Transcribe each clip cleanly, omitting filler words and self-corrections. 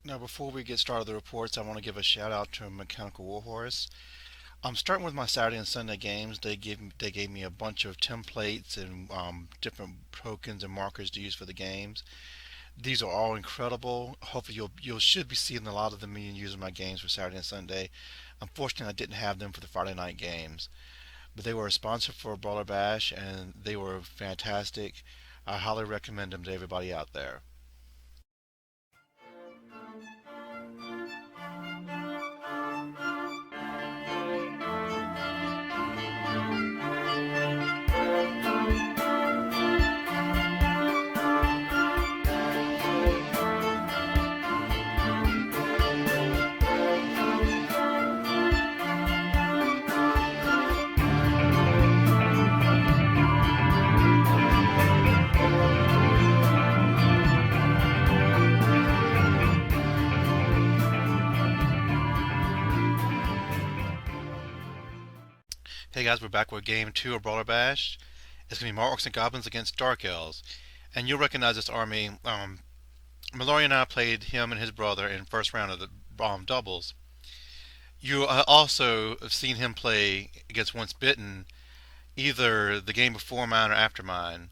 Now, before we get started with the reports, I want to give a shout out to Mechanical Warhorse. I'm starting with my Saturday and Sunday games. They gave me a bunch of templates and different tokens and markers to use for the games. These are all incredible. Hopefully, you should be seeing a lot of them being used in my games for Saturday and Sunday. Unfortunately, I didn't have them for the Friday night games, but they were a sponsor for Brawler Bash, and they were fantastic. I highly recommend them to everybody out there. Hey guys, we're back with game two of Brawler Bash. It's going to be more Orcs and Goblins against Dark Elves. And you'll recognize this army. Mallory and I played him and his brother in first round of the doubles. You also have seen him play against Once Bitten, either the game before mine or after mine.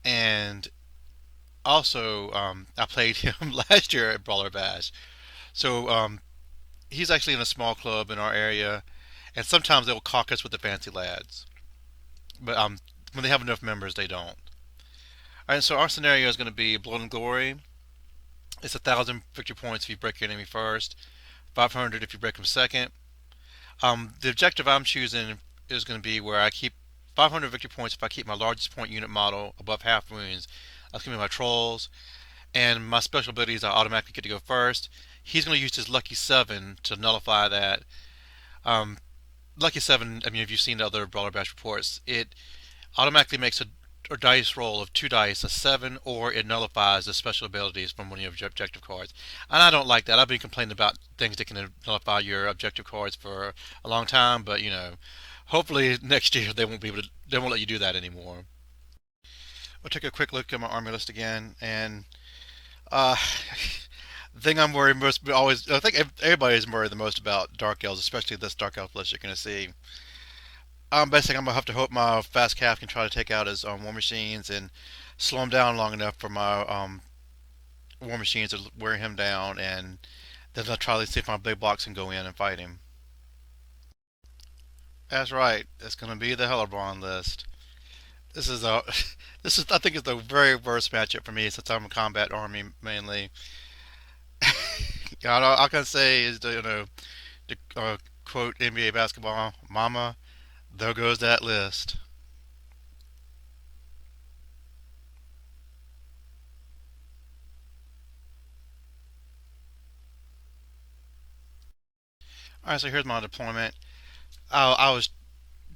And also, I played him last year at Brawler Bash. So he's actually in a small club in our area, and sometimes they'll caucus with the fancy lads. But when they have enough members, they don't. All right, so our scenario is going to be Blood and Glory. It's 1,000 victory points if you break your enemy first, 500 if you break them second. The objective I'm choosing is going to be where I keep 500 victory points if I keep my largest point unit model above half wounds. That's going to be my trolls. And my special abilities I automatically get to go first. He's going to use his Lucky 7 to nullify that. Um, Lucky 7, I mean, if you've seen the other Brawler Bash reports, it automatically makes a dice roll of two dice, a 7, or it nullifies the special abilities from one of your objective cards. And I don't like that. I've been complaining about things that can nullify your objective cards for a long time, but hopefully next year they won't let you do that anymore. We'll take a quick look at my army list again, and uh, the thing I'm worried most always, I think everybody's worried the most about Dark Elves, especially this Dark Elf list you're going to see. Basically, I'm gonna have to hope my fast calf can try to take out his war machines and slow him down long enough for my war machines to wear him down, and then I'll try to see if my big blocks can go in and fight him. That's right. It's gonna be the Hellebrand list. This is a this is I think is the very worst matchup for me since I'm a combat army mainly. All I can say is the quote NBA basketball, "Mama, there goes that list." All right, so here's my deployment. I was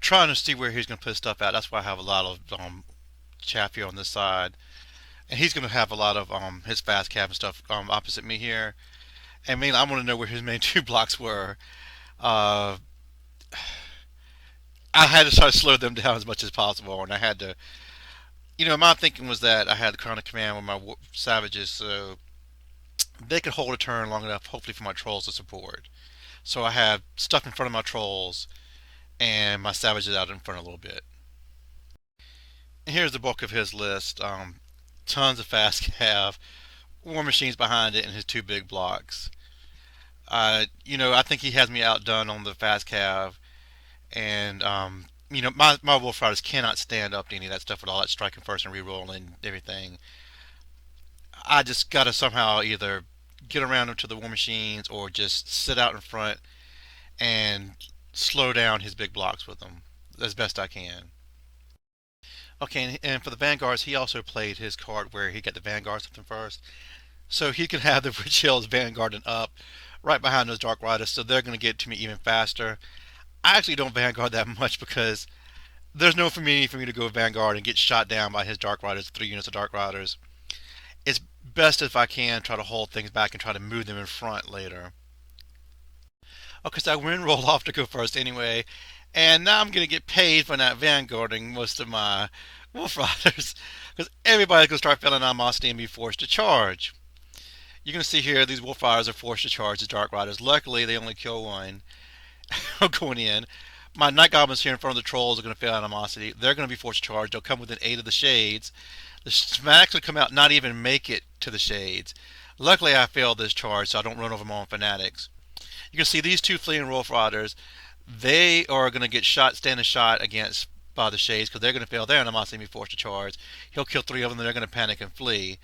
trying to see where he's going to put stuff at. That's why I have a lot of chaff here on this side, and he's going to have a lot of his fast cap and stuff opposite me here. And mainly, I want to know where his main two blocks were. Uh, I had to try to slow them down as much as possible, and I had to. My thinking was that I had the Crown of Command with my savages, so they could hold a turn long enough, hopefully, for my trolls to support. So I have stuff in front of my trolls and my savages out in front a little bit. Here's the bulk of his list. Tons of fast cav, war machines behind it, and his two big blocks. I think he has me outdone on the fast cav, and my wolf riders cannot stand up to any of that stuff with all that striking first and reroll and everything. I just gotta somehow either get around him to the war machines or just sit out in front and slow down his big blocks with them as best I can. Okay, and for the Vanguards, he also played his card where he got the Vanguard something first. So he can have the Rich Hills Vanguard and up right behind those Dark Riders, so they're going to get to me even faster. I actually don't Vanguard that much because there's no for me to go Vanguard and get shot down by his Dark Riders, 3 units of Dark Riders. It's best if I can try to hold things back and try to move them in front later. Okay, so I win roll off to go first anyway, and now I'm going to get paid for not vanguarding most of my Wolf Riders because everybody's going to start feeling animosity and be forced to charge. You're going to see here these Wolf Riders are forced to charge the Dark Riders. Luckily, they only kill one going in. My Night Goblins here in front of the Trolls are going to fail animosity. They're going to be forced to charge. They'll come within 8 of the Shades. The Smacks will come out, not even make it to the Shades. Luckily, I failed this charge, so I don't run over my own Fanatics. You can see these two fleeing Wolf Riders. They are going to get shot, stand a shot against by the Shades because they're going to fail their animosity and be forced to charge. He'll kill 3 of them, and they're going to panic and flee.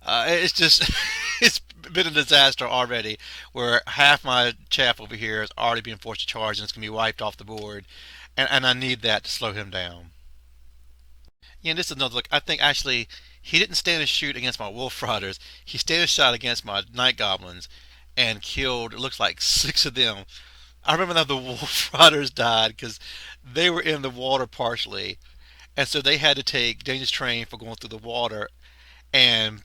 It's just, it's been a disaster already where half my chaff over here is already being forced to charge and it's going to be wiped off the board. And I need that to slow him down. Yeah, and this is another look. I think actually he didn't stand a shoot against my Wolf Riders. He stand a shot against my Night Goblins and killed, it looks like 6 of them. I remember that the Wolf Riders died because they were in the water partially. And so they had to take dangerous terrain for going through the water. And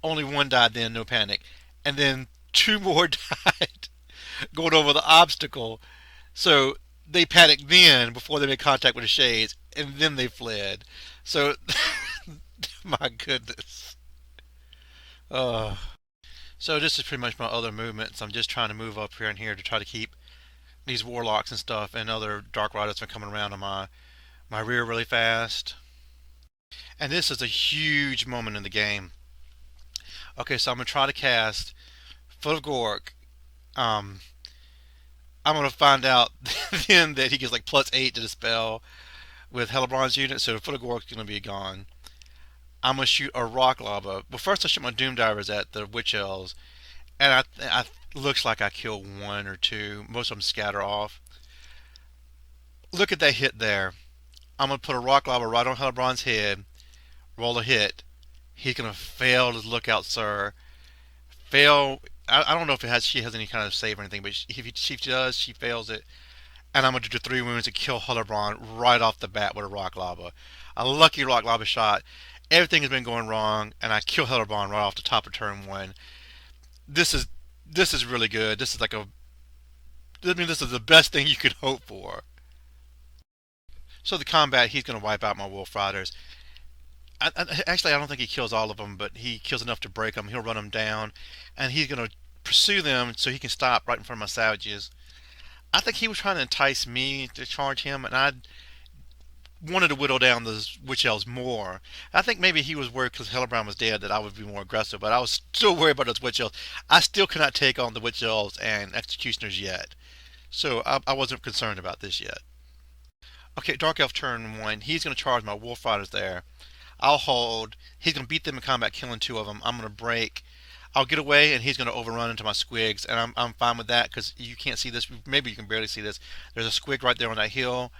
only one died then, no panic. And then 2 more died going over the obstacle. So they panicked then before they made contact with the Shades, and then they fled. So, my goodness. Uh, so this is pretty much my other movements. I'm just trying to move up here and here to try to keep these Warlocks and stuff and other Dark Riders from coming around on my rear really fast. And this is a huge moment in the game. Okay, so I'm going to try to cast Foot of Gork. Um, I'm going to find out then that he gets like +8 to the spell with Hellebron's unit, so Foot of Gork's going to be gone. I'm going to shoot a Rock Lava. Well, first I shoot my Doom Divers at the Witch Elves, and I looks like I kill 1 or 2. Most of them scatter off. Look at that hit there. I'm going to put a Rock Lava right on Hellebron's head, roll a hit. He's going to fail his Lookout Sir. Fail. I don't know if she has any kind of save or anything, but if she does, she fails it. And I'm going to do 3 wounds and kill Hellebron right off the bat with a Rock Lava. A lucky Rock Lava shot. Everything has been going wrong, and I kill Hellebron right off the top of turn 1. This is this is really good. This is like a I mean this is the best thing you could hope for. So the combat, he's going to wipe out my Wolf Riders. Actually, I don't think he kills all of them, but he kills enough to break them. He'll run them down, and he's going to pursue them so he can stop right in front of my Savages. I think he was trying to entice me to charge him, and I wanted to whittle down the Witch Elves more. I think maybe he was worried because Hellebron was dead that I would be more aggressive, but I was still worried about those Witch Elves. I still cannot take on the Witch Elves and Executioners yet, so I wasn't concerned about this yet. Okay, Dark Elf turn 1. He's going to charge my Wolf Riders there. I'll hold. He's going to beat them in combat, killing 2 of them. I'm going to break. I'll get away, and he's going to overrun into my squigs, and I'm fine with that because you can't see this. Maybe you can barely see this. There's a squig right there on that hill.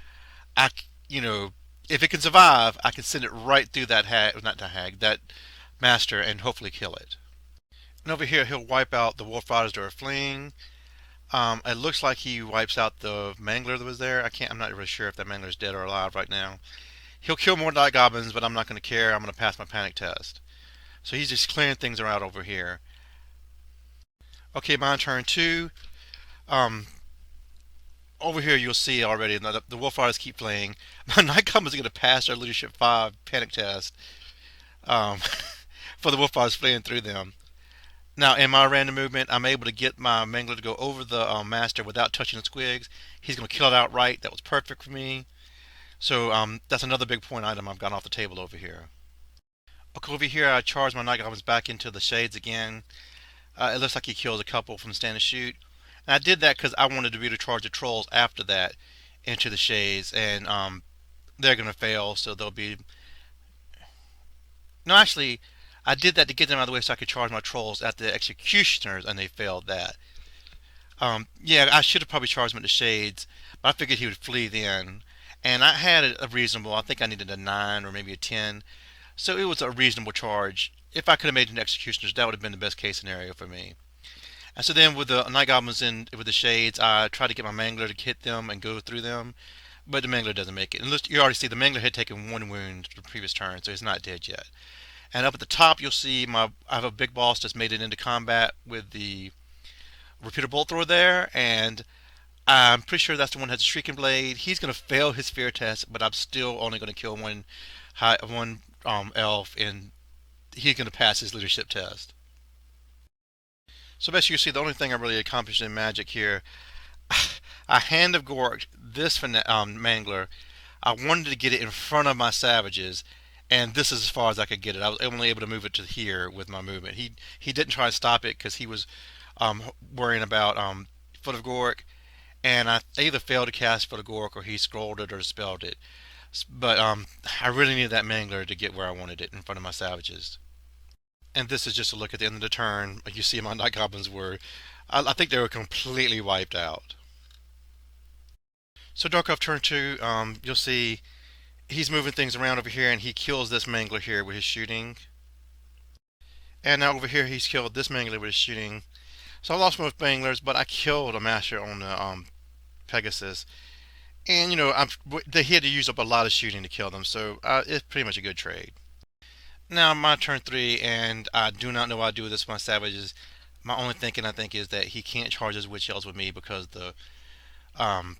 I, you know, if it can survive, I can send it right through that hag, not that hag, that master, and hopefully kill it. And over here, he'll wipe out the Wolf Riders that are fleeing. It looks like he wipes out the Mangler that was there. I'm not really sure if that Mangler is dead or alive right now. He'll kill more Night Goblins, but I'm not going to care. I'm going to pass my panic test. So he's just clearing things around over here. Okay, my turn 2. Um, Over here you'll see already the Wolf Riders keep playing. My Night Goblins are going to pass their Leadership 5 panic test um, for the Wolf Riders fleeing through them. Now, in my random movement, I'm able to get my Mangler to go over the Master without touching the squigs. He's going to kill it outright. That was perfect for me. So that's another big point item I've got off the table over here. Okay, over here I charge my Night Goblins back into the Shades again. It looks like he kills a couple from stand and shoot. And I did that because I wanted to be able to charge the Trolls after that into the Shades. And they're going to fail, so they'll be... No, actually, I did that to get them out of the way so I could charge my Trolls at the Executioners, and they failed that. Yeah, I should have probably charged him at the Shades, but I figured he would flee then. And I had a reasonable, I think I needed a 9 or maybe a 10. So it was a reasonable charge. If I could have made it an Executioners, that would have been the best case scenario for me. And so then with the Night Goblins in with the Shades, I tried to get my Mangler to hit them and go through them. But the Mangler doesn't make it. And you already see the Mangler had taken 1 wound the previous turn, so he's not dead yet. And up at the top you'll see I have a big boss that's made it into combat with the Repeater Bolt Thrower there, and I'm pretty sure that's the one that has a Shrieking Blade. He's going to fail his fear test, but I'm still only going to kill one elf, and he's going to pass his leadership test. So basically, you see the only thing I really accomplished in Magic here, I hand of Gork this Mangler. I wanted to get it in front of my savages, and this is as far as I could get it. I was only able to move it to here with my movement. He didn't try to stop it because he was worrying about Foot of Gork, and I either failed to cast Foot of Gork or he scrolled it or spelled it. But I really needed that Mangler to get where I wanted it in front of my savages. And this is just a look at the end of the turn. Like you see, my Night Goblins were, I think they were completely wiped out. So Dark Elf turn two, you'll see he's moving things around over here, and he kills this Mangler here with his shooting. And now over here, he's killed this Mangler with his shooting. So I lost most Manglers, but I killed a Master on the Pegasus. And he had to use up a lot of shooting to kill them, so it's pretty much a good trade. Now my turn three, and I do not know what I do with this with my savages. My only thinking, I think, is that he can't charge his Witch Elves with me because the um,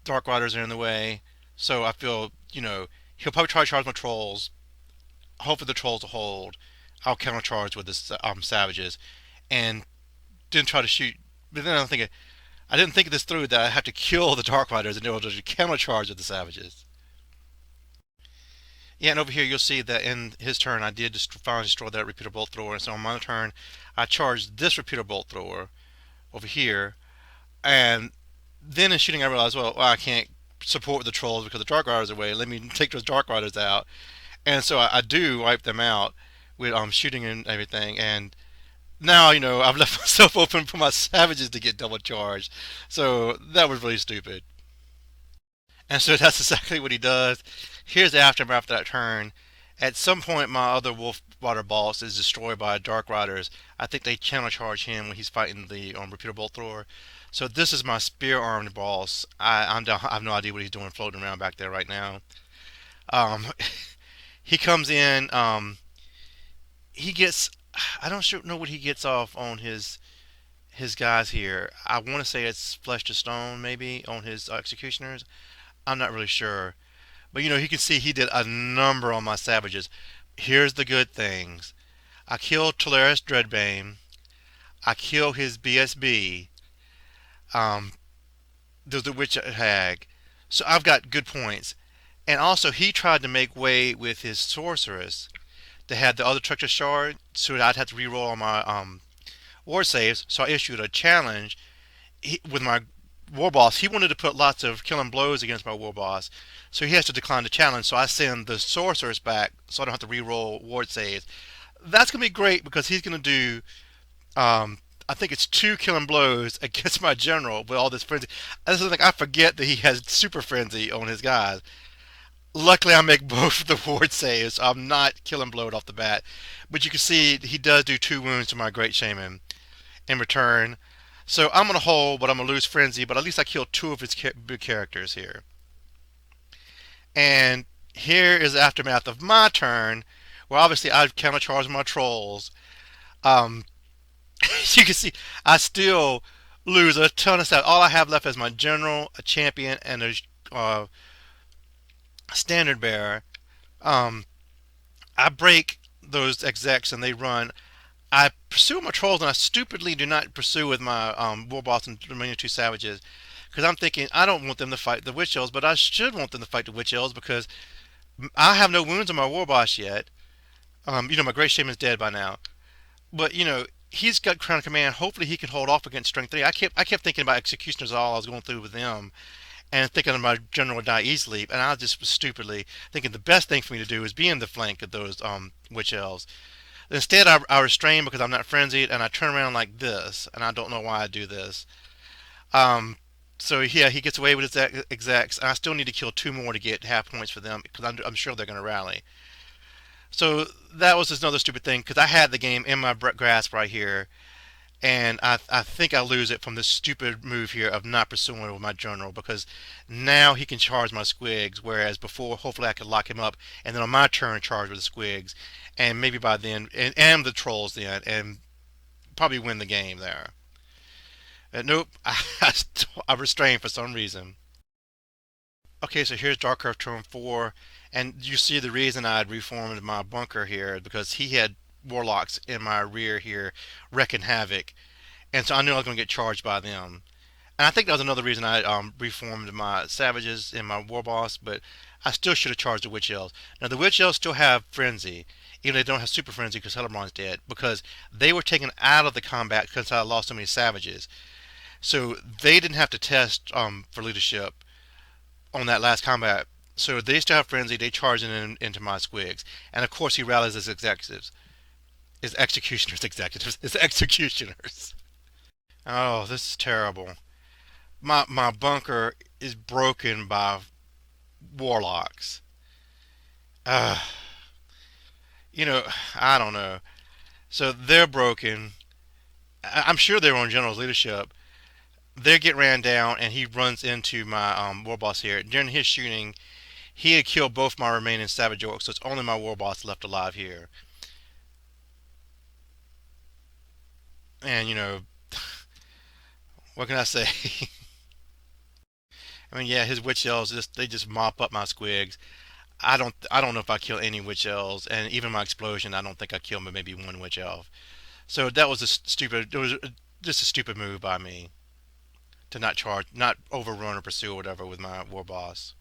Dark Riders are in the way. So I feel, he'll probably try to charge my Trolls. Hopefully the Trolls will hold. I'll countercharge with the Savages, and then try to shoot. But then I didn't think this through, that I have to kill the Dark Riders in order to countercharge with the Savages. Yeah, and over here you'll see that in his turn I did finally destroy that repeater bolt thrower. And so on my turn I charged this repeater bolt thrower over here, and then in shooting I realized, well, I can't support the Trolls because the Dark Riders are away. Let me take those Dark Riders out, and so I do wipe them out with shooting and everything. And now I've left myself open for my Savages to get double charged. So that was really stupid. And so that's exactly what he does. Here's the aftermath of that turn. At some point, my other Wolf Rider boss is destroyed by Dark Riders. I think they channel charge him when he's fighting the repeater bolt thrower. So this is my spear armed boss. I have no idea what he's doing floating around back there right now. Um, he comes in. He gets. I don't sure know what he gets off on his guys here. I want to say it's flesh to stone, maybe on his executioners. I'm not really sure. But you can see he did a number on my savages. Here's the good things. I killed Talaris Dreadbane. I killed his BSB. Um, there's the Witch Hag. So I've got good points. And also, he tried to make way with his Sorceress that had the other Treacherous Shard, so that I'd have to reroll on my war saves. So I issued a challenge with my war boss. He wanted to put lots of killing blows against my war boss, so he has to decline the challenge. So I send the Sorceress back, so I don't have to re-roll ward saves. That's gonna be great because he's gonna do, I think it's 2 killing blows against my general with all this frenzy. This is like, I forget that he has super frenzy on his guys. Luckily, I make both of the ward saves, so I'm not killing blowed off the bat. But you can see he does do 2 wounds to my Great Shaman in return. So I'm going to hold, but I'm going to lose Frenzy, but at least I killed 2 of his big characters here. And here is the aftermath of my turn, where obviously I've countercharged my Trolls. You can see I still lose a ton of stuff. All I have left is my General, a Champion, and a Standard Bearer. I break those execs and they run. I pursue my Trolls, and I stupidly do not pursue with my war boss and remaining 2 savages, because I'm thinking I don't want them to fight the Witch Elves, but I should want them to fight the Witch Elves because I have no wounds on my war boss yet. My Great Shaman's dead by now, but he's got Crown Command. Hopefully he can hold off against Strength 3. I kept thinking about Executioners all I was going through with them, and thinking my general would die easily, and I was just stupidly thinking the best thing for me to do is be in the flank of those Witch Elves. Instead, I restrain because I'm not frenzied, and I turn around like this, and I don't know why I do this. Um, so yeah, he gets away with his execs, and I still need to kill 2 more to get half points for them because I'm sure they're going to rally. So that was just another stupid thing because I had the game in my grasp right here, and I think I lose it from this stupid move here of not pursuing with my general, because now he can charge my squigs, whereas before hopefully I could lock him up and then on my turn charge with the squigs, and maybe by then and the Trolls then, and probably win the game there. Nope, I restrained for some reason. Okay, so here's Dark Earth turn 4, and you see the reason I had reformed my bunker here because he had warlocks in my rear here wrecking havoc. and so I knew I was going to get charged by them. And I think that was another reason I reformed my savages in my war boss, but I still should have charged the witch elves. Now the witch elves still have frenzy, even though they don't have super frenzy because Hellebron's dead, because they were taken out of the combat because I lost so many savages. So they didn't have to test for leadership on that last combat. So they still have frenzy. They charge into my squigs, and of course he rallies his executives, his executioners, executives, his executioners. Oh, this is terrible. My bunker is broken by warlocks. Uh, you know, I don't know. So they're broken. I'm sure they were on general's leadership. They get ran down, and he runs into my war boss here. During his shooting, he had killed both my remaining savage orcs, so it's only my war boss left alive here. And what can I say? I mean, yeah, his witch elves just mop up my squigs. I don't know if I kill any witch elves, and even my explosion, I don't think I killed maybe one witch elf. So that was a stupid. It was just a stupid move by me to not charge, not overrun or pursue or whatever with my war boss.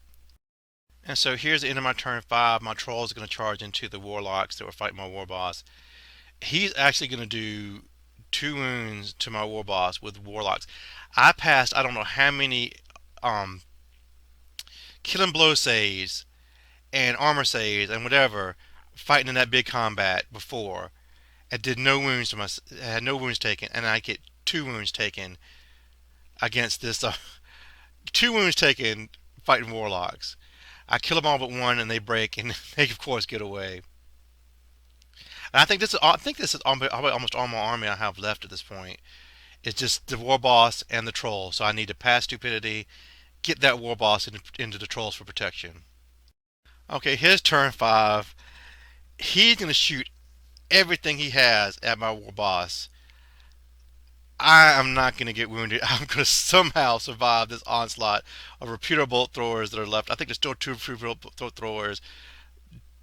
And so here's the end of my turn 5. My troll is going to charge into the warlocks that were fighting my war boss. He's actually going to do 2 wounds to my war boss with warlocks. I passed I don't know how many um, killing blow saves and armor saves and whatever fighting in that big combat before. I did no wounds to my I had no wounds taken, and I get 2 wounds taken against this. 2 wounds taken fighting warlocks. I kill them all but one, and they break, and they of course get away. And I think this is almost all my army I have left at this point. It's just the war boss and the troll. So I need to pass stupidity, get that war boss into the trolls for protection. Okay, his turn 5. He's gonna shoot everything he has at my war boss. I am not going to get wounded. I'm going to somehow survive this onslaught of repeater bolt throwers that are left. I think there's still 2 repeater bolt throwers,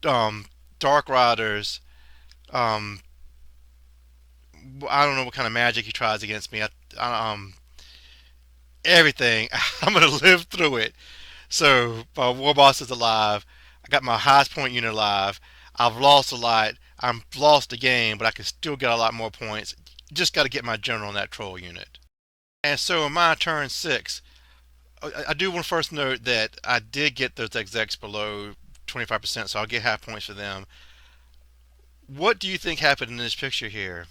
um, dark riders. Um, I don't know what kind of magic he tries against me. Everything. I'm going to live through it. So my war boss is alive. I got my highest point unit alive. I've lost a lot. I'm lost the game, but I can still get a lot more points. Just got to get my general in that troll unit. And so in my turn 6, I do want to first note that I did get those execs below 25%, so I'll get half points for them. What do you think happened in this picture here?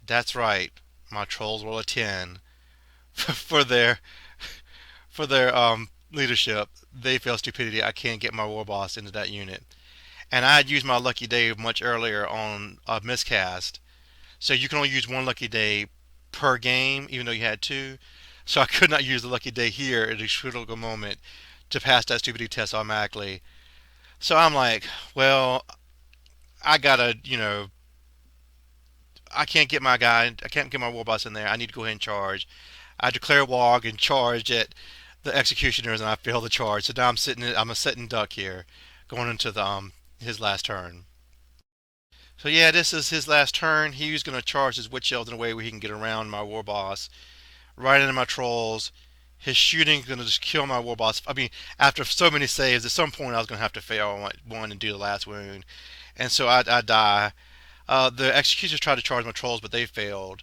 That's right, my trolls roll a 10 for their leadership. They fail stupidity. I can't get my war boss into that unit. And I had used my lucky day much earlier on a miscast. So you can only use 1 lucky day per game, even though you had 2. So I could not use the lucky day here at a critical moment to pass that stupidity test automatically. So I'm like, well, I gotta, I can't get my guy, I can't get my war boss in there. I need to go ahead and charge. I declare wog and charge at the executioners, and I fail the charge. So now I'm a sitting duck here, going into the his last turn. So yeah, this is his last turn. He's going to charge his witch elves in a way where he can get around my war boss, right into my trolls. His shooting is going to just kill my war boss. I mean, after so many saves, at some point I was going to have to fail one and do the last wound, and so I die. The executioners tried to charge my trolls, but they failed.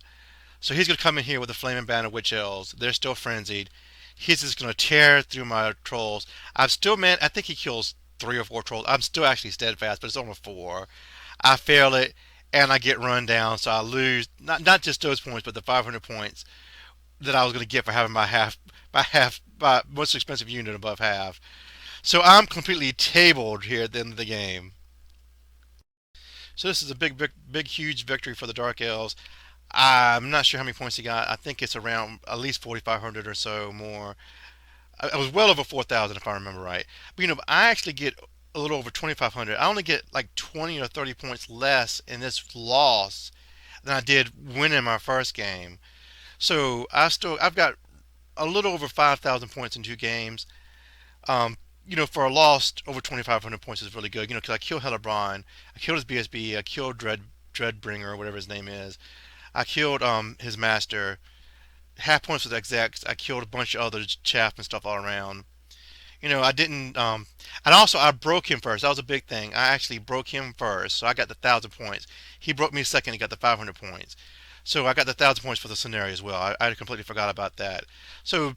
So he's going to come in here with a flaming band of witch elves. They're still frenzied. He's just going to tear through my trolls. I've still I think he kills 3 or 4 trolls. I'm still actually steadfast, but it's only 4. I fail it, and I get run down, so I lose not just those points, but the 500 points that I was going to get for having my most expensive unit above half. So I'm completely tabled here at the end of the game. So this is a big, huge victory for the Dark Elves. I'm not sure how many points he got. I think it's around at least 4,500 or so more. I was well over 4,000 if I remember right. But I actually get a little over 2,500. I only get like 20 or 30 points less in this loss than I did winning my first game. So I've got a little over 5,000 points in 2 games. Um, for a loss, over 2,500 points is really good. Because I killed Hellebron, I killed his BSB, I killed Dreadbringer or whatever his name is. I killed his master. Half points for the execs. I killed a bunch of other chaff and stuff all around. I didn't. And also I broke him first. That was a big thing. I actually broke him first, so I got the 1,000 points. He broke me second. He got the 500 points. So I got the 1,000 points for the scenario as well. I completely forgot about that. So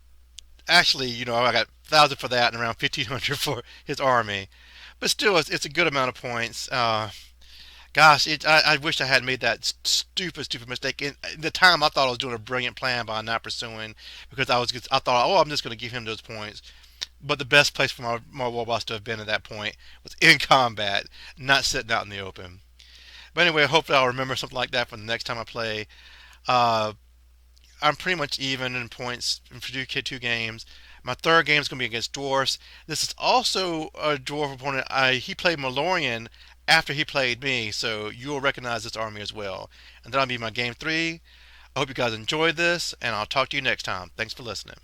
actually, I got 1,000 for that and around 1,500 for his army. But still, it's a good amount of points. Gosh, I wish I hadn't made that stupid mistake. In the time, I thought I was doing a brilliant plan by not pursuing because I thought, oh, I'm just going to give him those points. But the best place for my war boss to have been at that point was in combat, not sitting out in the open. But anyway, hopefully I'll remember something like that for the next time I play. Uh, I'm pretty much even in points for two games. My third game is going to be against dwarfs. This is also a dwarf opponent. He played Malorian after he played me, so you'll recognize this army as well. And that'll be my game three. I hope you guys enjoyed this, and I'll talk to you next time. Thanks for listening.